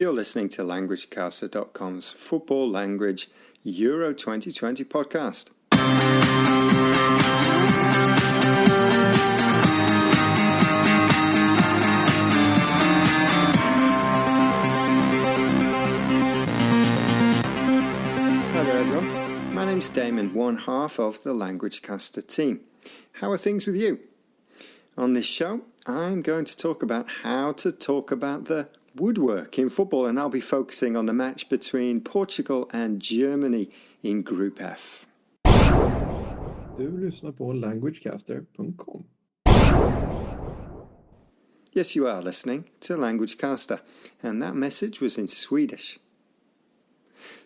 You're listening to languagecaster.com's Football Language Euro 2020 podcast. Hi there everyone, my name's Damon, one half of the languagecaster team. How are things with you? On this show, I'm going to talk about how to talk about the woodwork in football, and I'll be focusing on the match between Portugal and Germany in Group F. Du lyssnar på languagecaster.com. Yes, you are listening to Languagecaster, and that message was in Swedish.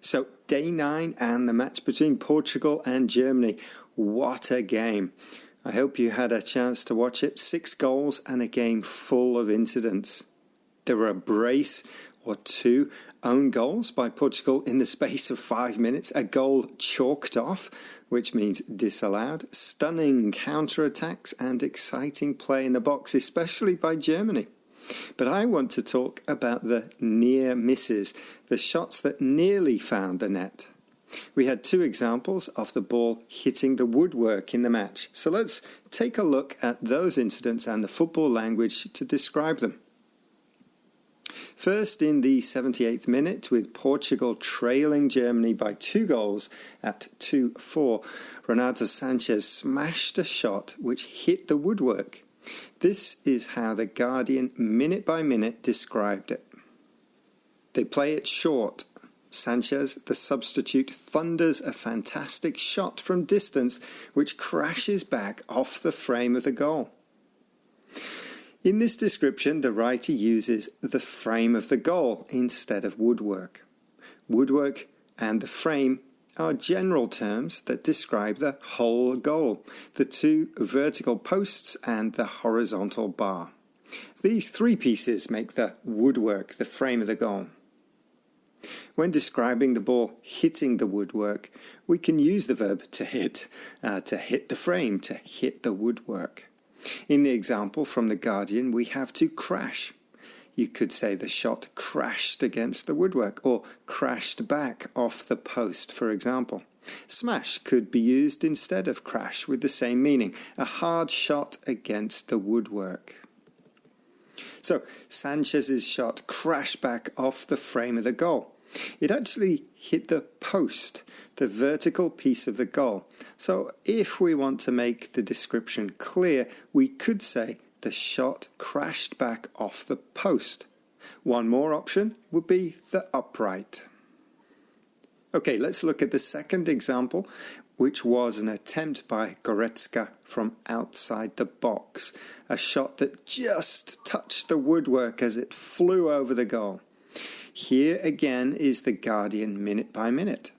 So, day 9 and the match between Portugal and Germany. What a game. I hope you had a chance to watch it. 6 goals and a game full of incidents. There were a brace or 2 own goals by Portugal in the space of 5 minutes, a goal chalked off, which means disallowed, stunning counter-attacks and exciting play in the box, especially by Germany. But I want to talk about the near misses, the shots that nearly found the net. We had 2 examples of the ball hitting the woodwork in the match, so let's take a look at those incidents and the football language to describe them. First, in the 78th minute, with Portugal trailing Germany by 2 goals at 2-4, Renato Sanchez smashed a shot which hit the woodwork. This is how The Guardian minute by minute described it. They play it short. Sanchez, the substitute, thunders a fantastic shot from distance which crashes back off the frame of the goal. In this description, the writer uses the frame of the goal instead of woodwork. Woodwork and the frame are general terms that describe the whole goal, the 2 vertical posts and the horizontal bar. These 3 pieces make the woodwork, the frame of the goal. When describing the ball hitting the woodwork, we can use the verb to hit the frame, to hit the woodwork. In the example from The Guardian, we have to crash. You could say the shot crashed against the woodwork or crashed back off the post, for example. Smash could be used instead of crash with the same meaning, a hard shot against the woodwork. So, Sanchez's shot crashed back off the frame of the goal. It actually hit the post, the vertical piece of the goal. So if we want to make the description clear, we could say the shot crashed back off the post. One more option would be the upright. Okay, let's look at the second example, which was an attempt by Goretzka from outside the box. A shot that just touched the woodwork as it flew over the goal. Here again is The Guardian minute by minute.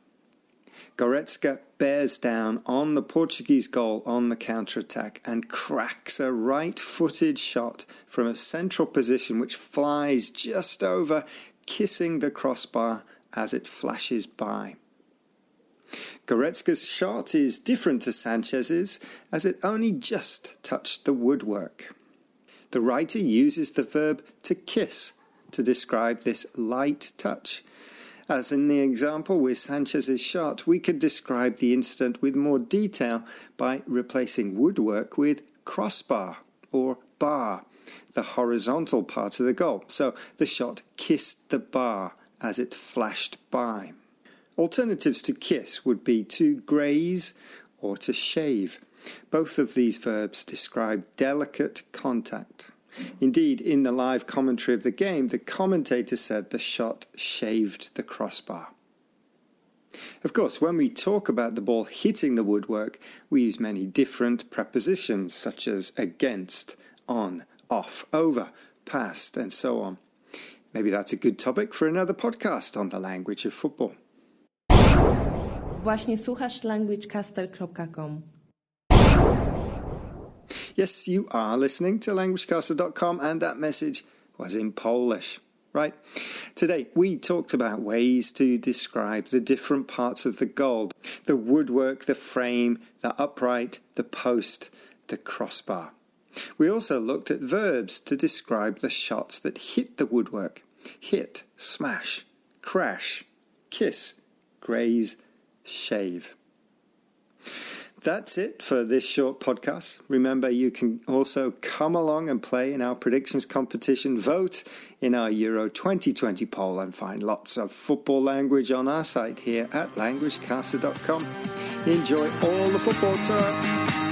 Goretzka bears down on the Portuguese goal on the counter-attack and cracks a right-footed shot from a central position which flies just over, kissing the crossbar as it flashes by. Goretzka's shot is different to Sanchez's as it only just touched the woodwork. The writer uses the verb to kiss to describe this light touch. As in the example with Sanchez's shot, we could describe the incident with more detail by replacing woodwork with crossbar or bar, the horizontal part of the goal. So the shot kissed the bar as it flashed by. Alternatives to kiss would be to graze or to shave. Both of these verbs describe delicate contact. Indeed, in the live commentary of the game, the commentator said the shot shaved the crossbar. Of course, when we talk about the ball hitting the woodwork, we use many different prepositions such as against, on, off, over, past, and so on. Maybe that's a good topic for another podcast on the language of football. Właśnie słuchasz languagecaster.com. Yes, you are listening to languagecaster.com, and that message was in Polish. Right. Today, we talked about ways to describe the different parts of the goal. The woodwork, the frame, the upright, the post, the crossbar. We also looked at verbs to describe the shots that hit the woodwork. hit, smash, crash, kiss, graze, shave. That's it for this short podcast. Remember, you can also come along and play in our predictions competition, vote in our Euro 2020 poll, and find lots of football language on our site here at languagecaster.com. Enjoy all the football tour.